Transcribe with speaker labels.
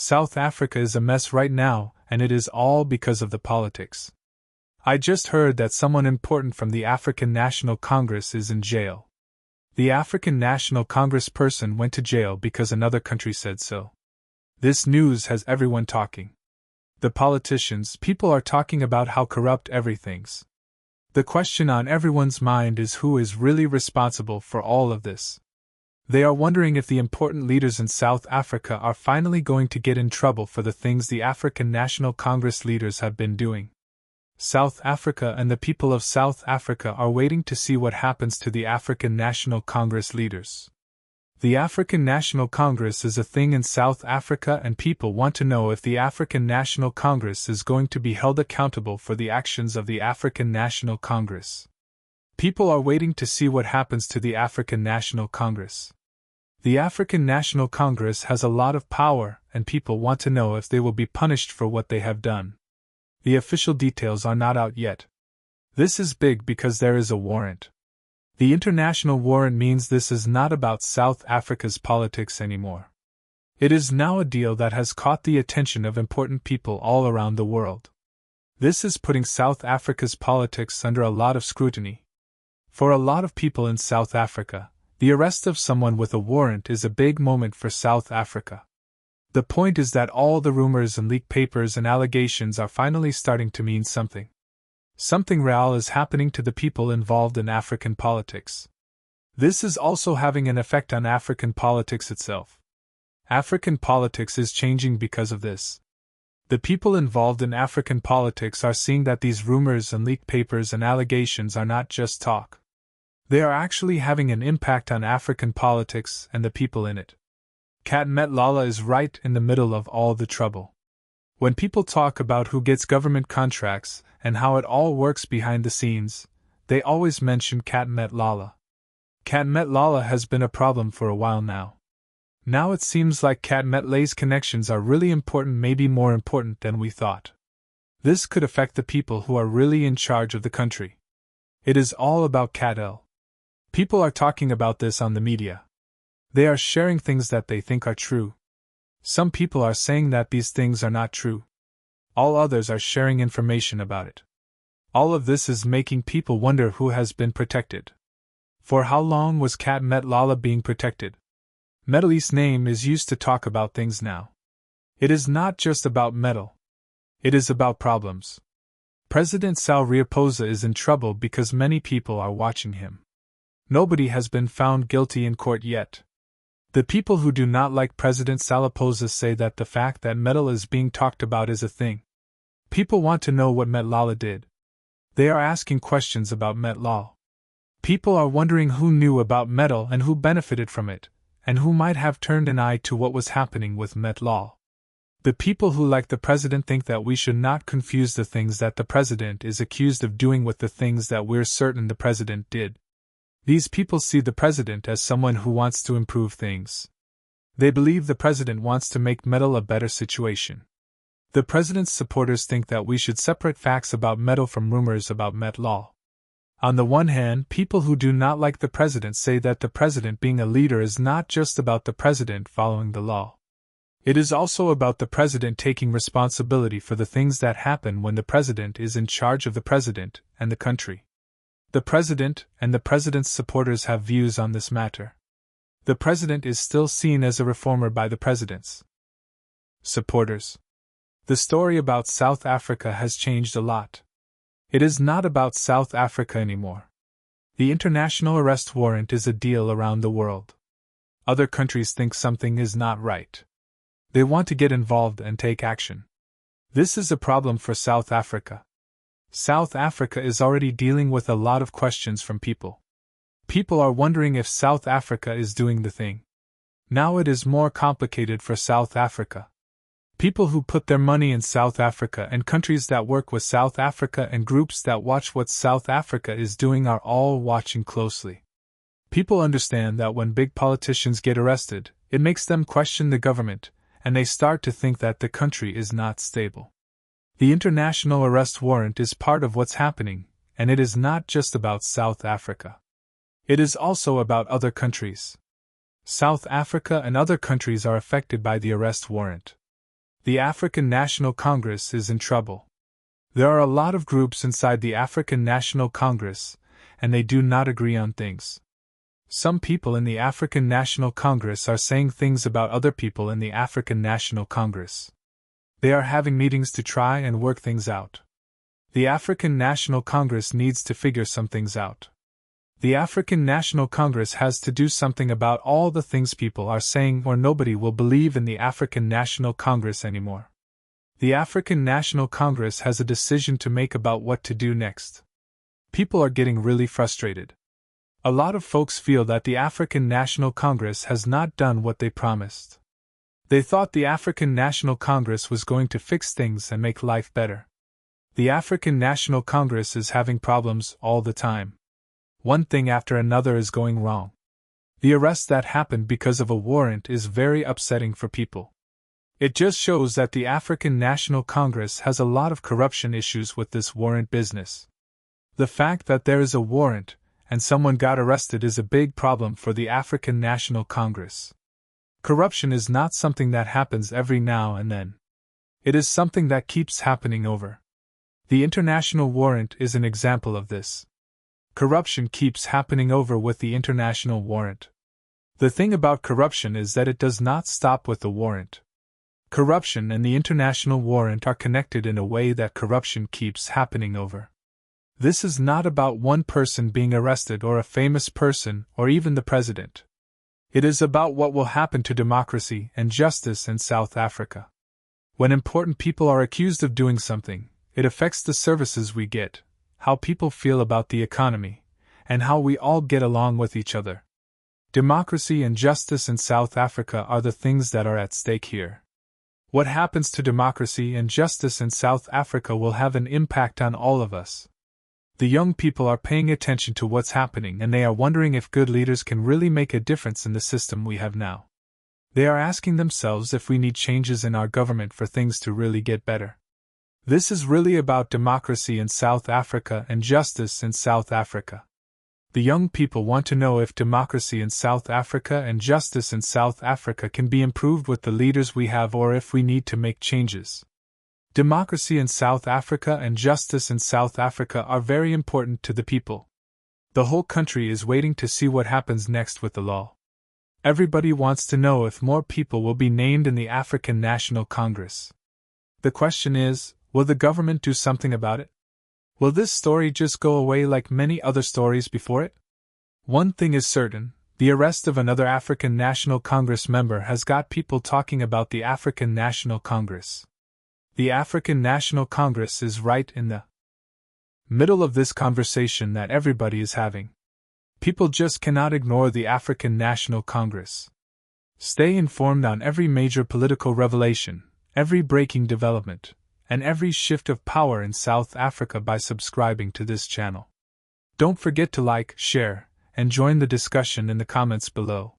Speaker 1: South Africa is a mess right now, and it is all because of the politics. I just heard that someone important from the African National Congress is in jail. The African National Congress person went to jail because another country said so. This news has everyone talking. The politicians, people are talking about how corrupt everything's. The question on everyone's mind is who is really responsible for all of this. They are wondering if the important leaders in South Africa are finally going to get in trouble for the things the African National Congress leaders have been doing. South Africa and the people of South Africa are waiting to see what happens to the African National Congress leaders. The African National Congress is a thing in South Africa, and people want to know if the African National Congress is going to be held accountable for the actions of the African National Congress. People are waiting to see what happens to the African National Congress. The African National Congress has a lot of power, and people want to know if they will be punished for what they have done. The official details are not out yet. This is big because there is a warrant. The international warrant means this is not about South Africa's politics anymore. It is now a deal that has caught the attention of important people all around the world. This is putting South Africa's politics under a lot of scrutiny. For a lot of people in South Africa, the arrest of someone with a warrant is a big moment for South Africa. The point is that all the rumors and leaked papers and allegations are finally starting to mean something. Something real is happening to the people involved in African politics. This is also having an effect on African politics itself. African politics is changing because of this. The people involved in African politics are seeing that these rumors and leaked papers and allegations are not just talk. They are actually having an impact on African politics and the people in it. Kat Metlala is right in the middle of all the trouble. When people talk about who gets government contracts and how it all works behind the scenes, they always mention Kat Metlala. Kat Metlala has been a problem for a while now. Now it seems like Kat Metlala's connections are really important, maybe more important than we thought. This could affect the people who are really in charge of the country. It is all about Kat L. People are talking about this on the media. They are sharing things that they think are true. Some people are saying that these things are not true. All others are sharing information about it. All of this is making people wonder who has been protected. For how long was Kat Metlala being protected? Metlala's name is used to talk about things now. It is not just about metal. It is about problems. President Cyril Ramaphosa is in trouble because many people are watching him. Nobody has been found guilty in court yet. The people who do not like President Ramaphosa say that the fact that metal is being talked about is a thing. People want to know what Metlala did. They are asking questions about Metlala. People are wondering who knew about metal and who benefited from it, and who might have turned an eye to what was happening with Metlala. The people who like the president think that we should not confuse the things that the president is accused of doing with the things that we're certain the president did. These people see the president as someone who wants to improve things. They believe the president wants to make metal a better situation. The president's supporters think that we should separate facts about metal from rumors about Metlala. On the one hand, people who do not like the president say that the president being a leader is not just about the president following the law. It is also about the president taking responsibility for the things that happen when the president is in charge of the president and the country. The president and the president's supporters have views on this matter. The president is still seen as a reformer by the president's supporters. The story about South Africa has changed a lot. It is not about South Africa anymore. The international arrest warrant is a deal around the world. Other countries think something is not right. They want to get involved and take action. This is a problem for South Africa. South Africa is already dealing with a lot of questions from people. People are wondering if South Africa is doing the thing. Now it is more complicated for South Africa. People who put their money in South Africa and countries that work with South Africa and groups that watch what South Africa is doing are all watching closely. People understand that when big politicians get arrested, it makes them question the government, and they start to think that the country is not stable. The international arrest warrant is part of what's happening, and it is not just about South Africa. It is also about other countries. South Africa and other countries are affected by the arrest warrant. The African National Congress is in trouble. There are a lot of groups inside the African National Congress, and they do not agree on things. Some people in the African National Congress are saying things about other people in the African National Congress. They are having meetings to try and work things out. The African National Congress needs to figure some things out. The African National Congress has to do something about all the things people are saying, or nobody will believe in the African National Congress anymore. The African National Congress has a decision to make about what to do next. People are getting really frustrated. A lot of folks feel that the African National Congress has not done what they promised. They thought the African National Congress was going to fix things and make life better. The African National Congress is having problems all the time. One thing after another is going wrong. The arrest that happened because of a warrant is very upsetting for people. It just shows that the African National Congress has a lot of corruption issues with this warrant business. The fact that there is a warrant and someone got arrested is a big problem for the African National Congress. Corruption is not something that happens every now and then. It is something that keeps happening over. The international warrant is an example of this. Corruption keeps happening over with the international warrant. The thing about corruption is that it does not stop with the warrant. Corruption and the international warrant are connected in a way that corruption keeps happening over. This is not about one person being arrested or a famous person or even the president. It is about what will happen to democracy and justice in South Africa. When important people are accused of doing something, it affects the services we get, how people feel about the economy, and how we all get along with each other. Democracy and justice in South Africa are the things that are at stake here. What happens to democracy and justice in South Africa will have an impact on all of us. The young people are paying attention to what's happening, and they are wondering if good leaders can really make a difference in the system we have now. They are asking themselves if we need changes in our government for things to really get better. This is really about democracy in South Africa and justice in South Africa. The young people want to know if democracy in South Africa and justice in South Africa can be improved with the leaders we have, or if we need to make changes. Democracy in South Africa and justice in South Africa are very important to the people. The whole country is waiting to see what happens next with the law. Everybody wants to know if more people will be named in the African National Congress. The question is, will the government do something about it? Will this story just go away like many other stories before it? One thing is certain, the arrest of another African National Congress member has got people talking about the African National Congress. The African National Congress is right in the middle of this conversation that everybody is having. People just cannot ignore the African National Congress. Stay informed on every major political revelation, every breaking development, and every shift of power in South Africa by subscribing to this channel. Don't forget to like, share, and join the discussion in the comments below.